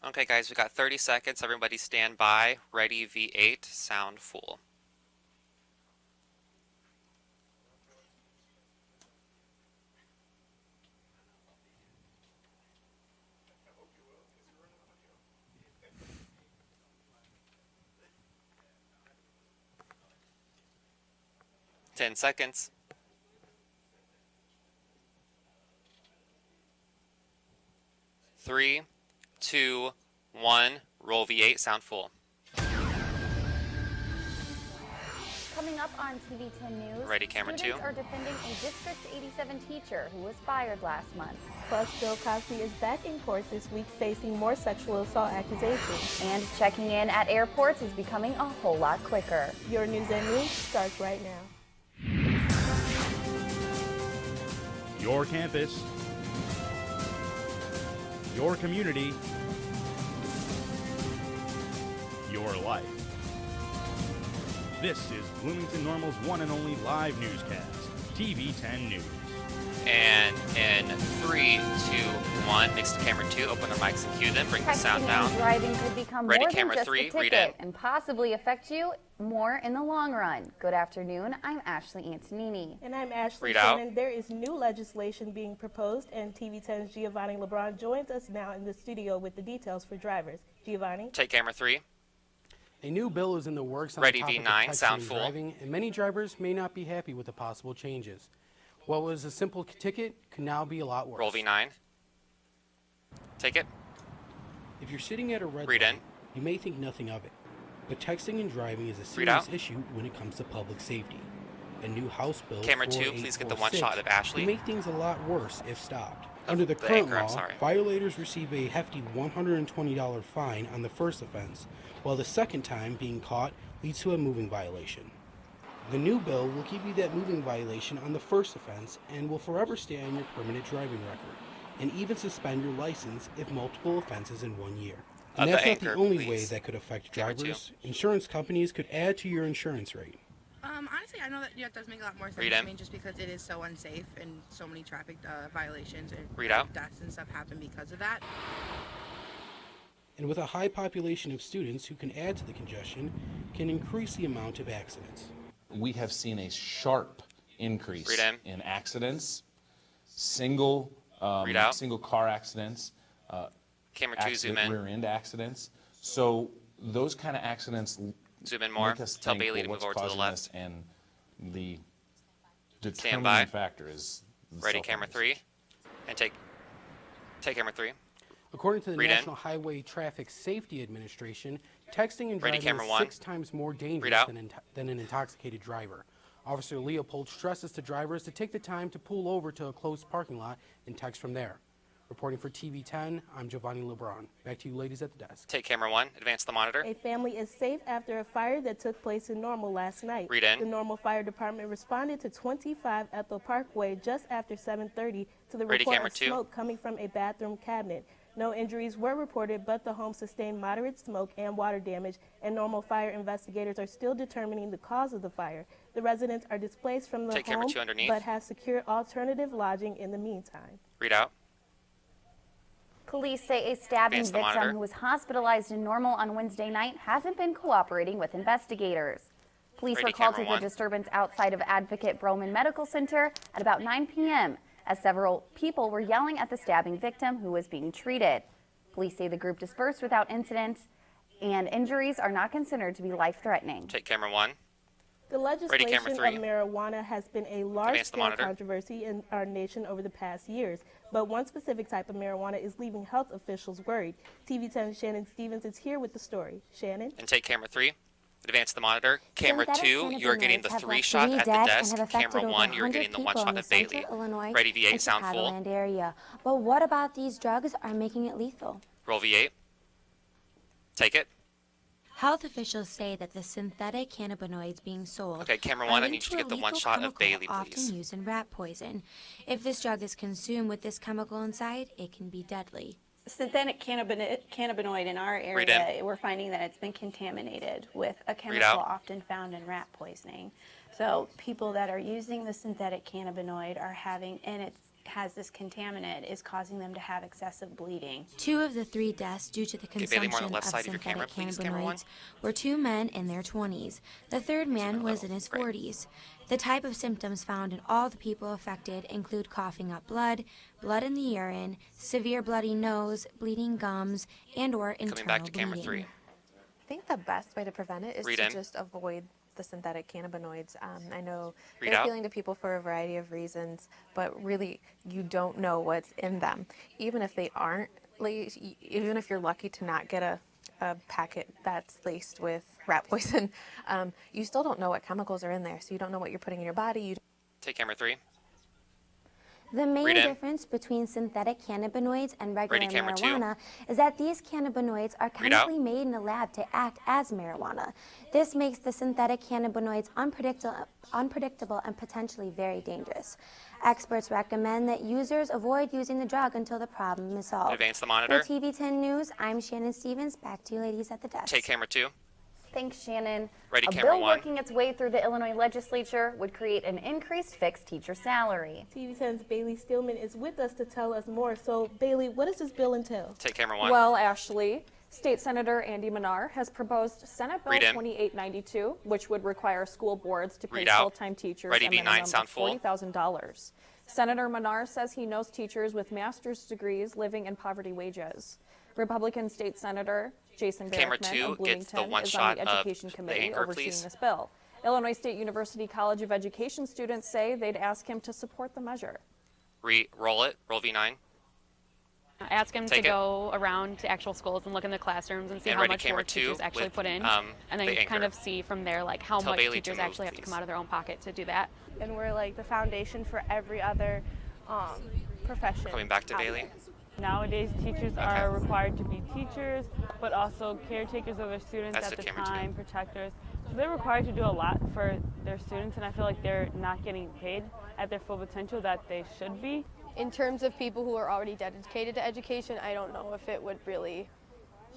Okay, guys, we got 30 seconds. Everybody stand by. Ready, V8, sound full. Ten seconds. 3, 2, 1. Roll V8, sound full. Coming up on TV 10 News, Ready, camera 2. Students are defending a District 87 teacher who was fired last month. Plus, Bill Cosby is back in court this week facing more sexual assault accusations. And checking in at airports is becoming a whole lot quicker. Your News and News starts right now. Your campus, your community, your life. This is Bloomington Normal's one and only live newscast, TV 10 News. And in 3, 2, 1, mix to camera 2, open the mics and cue them, bring the sound Texting down. and driving could become Ready, more than camera just 3, a ticket read in. and possibly affect you more in the long run. Good afternoon, I'm Ashley Antonini. And I'm Ashley Read out. Shannon. There is new legislation being proposed, and TV 10's Giovanni LeBron joins us now in the studio with the details for drivers. Giovanni? Take camera 3. A new bill is in the works on Ready, the topic V9, of texting sound and full. driving, and many drivers may not be happy with the possible changes. What was a simple ticket could now be a lot worse. Roll V9. Take it. If you're sitting at a red Read light, in. you may think nothing of it, but texting and driving is a Read out. serious issue when it comes to public safety. A new House Bill Camera 2, please get the one 4846 shot of Ashley. would make things a lot worse if stopped. Of Under the the current anchor, I'm law, sorry. violators receive a hefty $120 fine on the first offense, while the second time being caught leads to a moving violation. The new bill will give you that moving violation on the first offense and will forever stay on your permanent driving record, and even suspend your license if multiple offenses in 1 year. And The that's not the anchor, only way please. that could affect Camera 2. drivers. Insurance companies could add to your insurance rate. Honestly, I know that it does make a lot more sense Read to in. me just because it is so unsafe and so many traffic violations and Read out. deaths and stuff happen because of that. And with a high population of students who can add to the congestion, can increase the amount of accidents. We have seen a sharp increase Read in accidents, single Read out. single car accidents, Camera 2, zoom in. rear end accidents. So those kind of accidents Zoom in more. make us Tell think, Bailey to well, move over what's to the causing left. this, and the Stand by. determining factor is the Ready, cell camera phones. 3. And take camera 3. According to the Read in. National Highway Traffic Safety Administration, texting and Ready, driving camera is 1. 6 times more dangerous out. than an intoxicated driver. Officer Leopold stresses to drivers to take the time to pull over to a closed parking lot and text from there. Reporting for TV 10, I'm Giovanni LeBron. Back to you ladies at the desk. Take camera 1. Advance the monitor. A family is safe after a fire that took place in Normal last night. Read in. The Normal Fire Department responded to 25 Ethel Parkway just after 7:30 to the Ready, report camera of 2. smoke coming from a bathroom cabinet. No injuries were reported, but the home sustained moderate smoke and water damage, and Normal Fire investigators are still determining the cause of the fire. The residents are displaced from the Take camera home, 2 underneath. but have secured alternative lodging in the meantime. Read out. Police say a stabbing Advance the victim monitor. who was hospitalized in Normal on Wednesday night hasn't been cooperating with investigators. Police Ready, were called to camera the 1. disturbance outside of Advocate Broman Medical Center at about 9 p.m. as several people were yelling at the stabbing victim who was being treated. Police say the group dispersed without incident and injuries are not considered to be life-threatening. Take camera 1. The legislation camera of 3. marijuana has been a Advance the large-scale monitor. controversy in our nation over the past years, but one specific type of marijuana is leaving health officials worried. TV 10's Shannon Stevens is here with the story. Shannon? And take camera 3. Advance the monitor. Camera Synthetic 2, you're getting the cannabinoids have 3 left shot 3 at the deaths and desk. have affected Camera over 1, you're 100 getting the 1 people shot in at the Bailey. Central Illinois Ready, V8, and sound full. Chicagoland area. But what about these drugs are making it lethal? Roll V8. Take it. Health officials say that the synthetic cannabinoids being sold Okay, camera are 1, I linked need you to a get the one lethal shot of chemical Bailey, often please. used in rat poison. If this drug is consumed with this chemical inside, it can be deadly. Synthetic cannabinoid in our Read area, in. we're finding that it's been contaminated with a Read chemical out. often found in rat poisoning. So people that are using the synthetic cannabinoid are having, and has this contaminant is causing them to have excessive bleeding. 2 of the 3 deaths due to the Okay, Bailey, more on consumption the left of side of your synthetic camera, please, camera 1. cannabinoids were 2 men in their 20s. The third man was in his 40s. The type of symptoms found in all the people affected include coughing up blood, blood in the urine, severe bloody nose, bleeding gums, and/or internal Coming back to camera bleeding. 3. I think the best way to prevent it is Read to in. just avoid the synthetic cannabinoids. I know Read they're out. appealing to people for a variety of reasons, but really you don't know what's in them. Even if they aren't, even if you're lucky to not get a packet that's laced with rat poison, you still don't know what chemicals are in there, so you don't know what you're putting in your body. Take camera 3. The main Read in. difference between synthetic cannabinoids and regular Ready, camera 2. marijuana is that these cannabinoids are Read out. chemically made in a lab to act as marijuana. This makes the synthetic cannabinoids unpredictable and potentially very dangerous. Experts recommend that users avoid using the drug until the problem is solved. Advance the For monitor. TV10 News, I'm Shannon Stevens. Back to you ladies at the desk. Take camera 2. Thanks, Shannon. Ready, a camera bill 1. working its way through the Illinois legislature would create an increased fixed teacher salary. TV10's Bailey Stillman is with us to tell us more. So, Bailey, what does this bill entail? Take camera 1. Well, Ashley, State Senator Andy Manar has proposed Senate Bill Read in. 2892, which would require school boards to pay Read out. full-time teachers Ready, a B9, minimum sound of full. $40,000. Senator Manar says he knows teachers with master's degrees living in poverty wages. Republican State Senator Jason Camera Barrickman 2 of gets the Bloomington one is shot on the of Education the Committee anchor, overseeing please. this bill. Illinois State University College of Education students say they'd ask him to support the measure. Roll it. Roll V9. Ask him Take to it. go around to actual schools and look in the classrooms and see And how ready, much camera work teachers 2 actually with, put in, the and then anchor. kind of see from there like how Tell much Bailey to teachers move, actually have to please. come out of their own pocket to do that. And we're like the foundation for every other profession. Coming back to out Bailey. there. Nowadays, teachers are required to be teachers, but also caretakers of their students That's at the the camera time, protectors. So they're required to do a lot for their students, and I feel like they're not getting paid at their full potential that they should be. In terms of people who are already dedicated to education, I don't know if it would really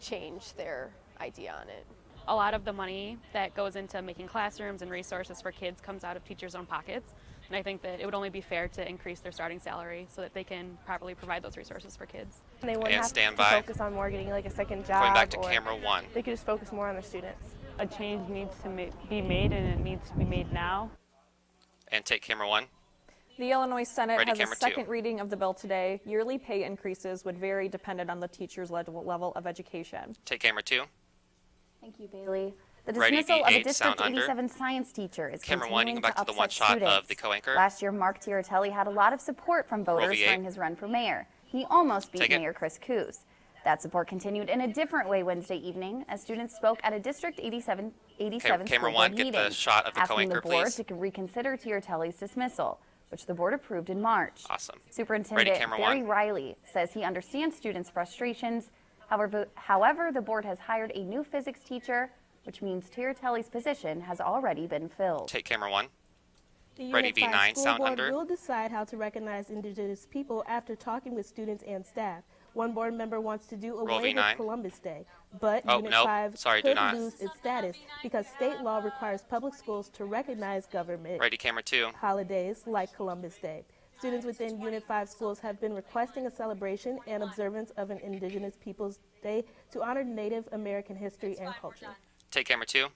change their idea on it. A lot of the money that goes into making classrooms and resources for kids comes out of teachers' own pockets. And I think that it would only be fair to increase their starting salary so that they can properly provide those resources for kids. And they wouldn't And have stand to by. focus on more getting like a second job. Going back to or camera 1. They could just focus more on their students. A change needs to be made, and it needs to be made now. And take camera 1. The Illinois Senate Ready, has a camera 2. second reading of the bill today. Yearly pay increases would vary dependent on the teacher's level of education. Take camera 2. Thank you, Bailey. The Ready, dismissal of a V8, sound District under. 87 science teacher is Camera 1, you continuing go back to the upset one shot of students. the co-anchor. Last year, Mark Tiratelli had a lot of support from voters V8. during his run for mayor. He almost beat Take it. Mayor Chris Coos. That support continued in a different way Wednesday evening as students spoke at a District 87 Camera school 1, board get meeting, the shot of the asking the co-anchor, board please. to reconsider Tiratelli's dismissal, which the board approved in March. Awesome. Superintendent Ready, camera Barry 1. Riley says he understands students' frustrations. However, the board has hired a new physics teacher, which means Tiratelli's position has already been filled. Take camera 1. The Ready, Unit 5 V9, school sound board under. will decide how to recognize Indigenous people after talking with students and staff. One board member wants to do Roll away V9. with Columbus Day, but Oh, Unit nope. 5 Sorry, do could not. lose its status because state law requires public schools to recognize government Ready, camera 2. holidays like Columbus Day. Students within Unit 5 schools have been requesting a celebration and observance of an Indigenous Peoples Day to honor Native American history and culture. Take camera 2.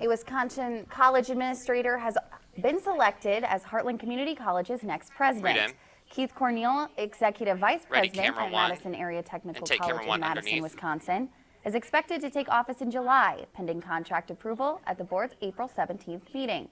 A Wisconsin college administrator has been selected as Heartland Community College's next president. Read in. Keith Cornell, executive vice Ready, president camera at 1. Madison Area Technical And take College camera in 1 Madison, underneath. Wisconsin, is expected to take office in July, pending contract approval at the board's April 17th meeting.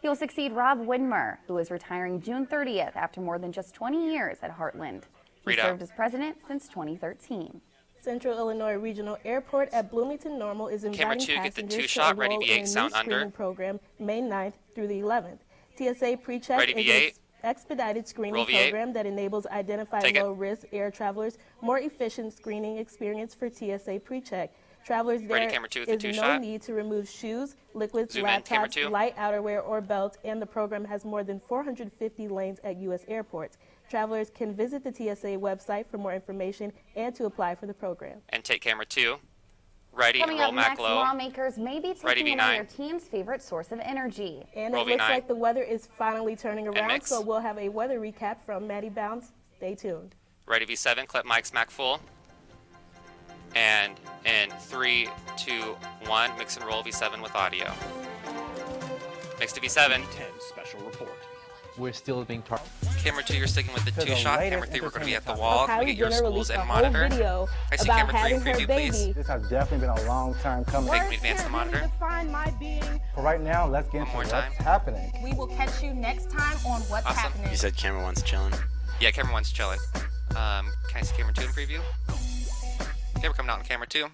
He will succeed Rob Widmer, who is retiring June 30th after more than just 20 years at Heartland. He Read out. served as president since 2013. Central Illinois Regional Airport at Bloomington Normal is Camera inviting 2, get the passengers two to shot. Ready, enroll V8, in a sound new under. screening program May 9th through the 11th. TSA PreCheck Ready, is V8. an expedited screening Roll V8. program that enables identified Take it. low-risk air travelers more efficient screening experience for TSA PreCheck. Travelers Ready, there camera 2 with the is two no shot. need to remove shoes, liquids, Zoom in, camera laptops, 2. light outerwear, or belts, and the program has more than 450 lanes at U.S. airports. Travelers can visit the TSA website for more information and to apply for the program. And take camera 2. Ready, Coming roll up Mac next, low. lawmakers may be Ready, taking away V9. your team's favorite source of energy. And Roll it looks V9. like the weather is finally turning around, mix. so we'll have a weather recap from Maddie Bounds. Stay tuned. Ready, V7, clip mic smack full. And in 3, 2, 1, mix and roll V7 with audio. Mix to V7. 10 special report. We're still being targeted. Camera 2, you're sticking with the To the 2-shot. latest Camera 3, we're going to be at the entertainment wall. Kylie Can we get your Jenner schools released and a whole monitor? video I see about camera 3 having her preview, baby. please. This has definitely been a long time coming. Okay, can we advance the monitor? For right now, let's get into more what's time. happening. We will catch you next time on What's Awesome. Happening. You said camera one's chilling. Yeah, camera 1's chilling. Can I see camera 2 in preview? Okay, we're coming out on camera 2.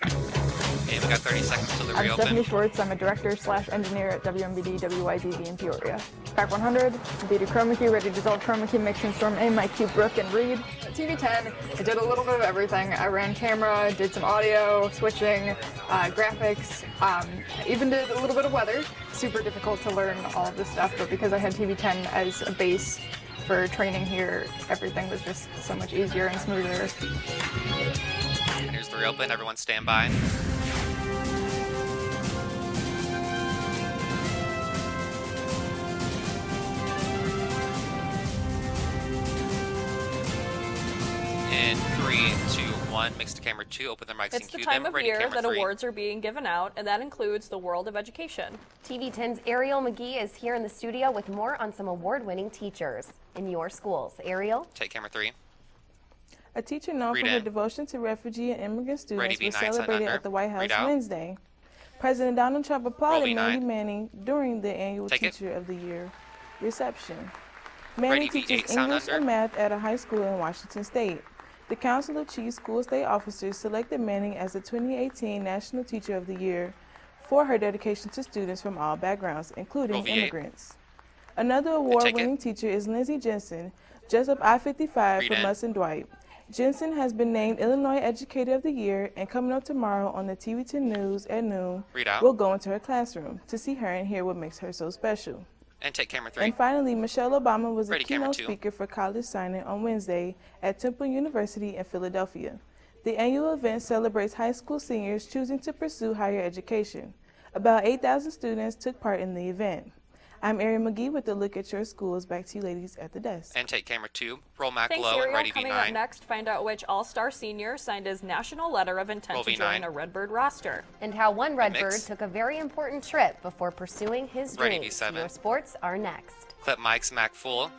Okay, we got 30 seconds till the I'm reopen. Stephanie Schwartz. I'm a director/engineer at WMBD WYDV in Peoria. Pack 100, BD Chroma Key, ready to dissolve Chroma Key, mix and storm in my Cube Brook and Reed. At TV10, I did a little bit of everything. I ran camera, did some audio, switching, graphics, even did a little bit of weather. Super difficult to learn all of this stuff, but because I had TV10 as a base for training here, everything was just so much easier and smoother. And here's the reopen. Everyone stand by. In 3, 2, 1, mix to camera 2, open their mics It's and the cue time them. of Ready, year camera that 3. awards are being given out, and that includes the world of education. TV10's Ariel McGee is here in the studio with more on some award-winning teachers in your schools. Ariel? Take camera 3. A teacher known Read for her in. devotion to refugee and immigrant students Ready, was V9, sign celebrated under. at the White House Read out. Wednesday. President Donald Trump applauded V9. Mandy Manning during the annual Take it. Teacher of the Year reception. Manning Ready, teaches V8, sound English under. and math at a high school in Washington State. The Council of Chief School State Officers selected Manning as the 2018 National Teacher of the Year for her dedication to students from all backgrounds, including Roll V8. immigrants. Another award-winning teacher is Lindsay Jensen, just up I-55 Read from in. Us and Dwight. Jensen has been named Illinois Educator of the Year, and coming up tomorrow on the TV10 News at noon, Read out. we'll go into her classroom to see her and hear what makes her so special. And take camera 3. And finally, Michelle Obama was a Ready, camera keynote 2. speaker for college signing on Wednesday at Temple University in Philadelphia. The annual event celebrates high school seniors choosing to pursue higher education. About 8,000 students took part in the event. I'm Erin McGee with a look at your schools. Back to you ladies at the desk. And take camera 2. Roll Mac Thanks, low and Ariel. ready, Coming up V9. next, find out which all-star senior signed his national letter of intent Roll to V9. join a Redbird roster. And how one Redbird mix. took a very important trip before pursuing his Ready, dreams. V7. Your sports are next. Clip mic smack full.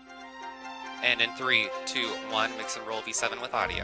And in 3, 2, 1, mix and roll V7 with audio.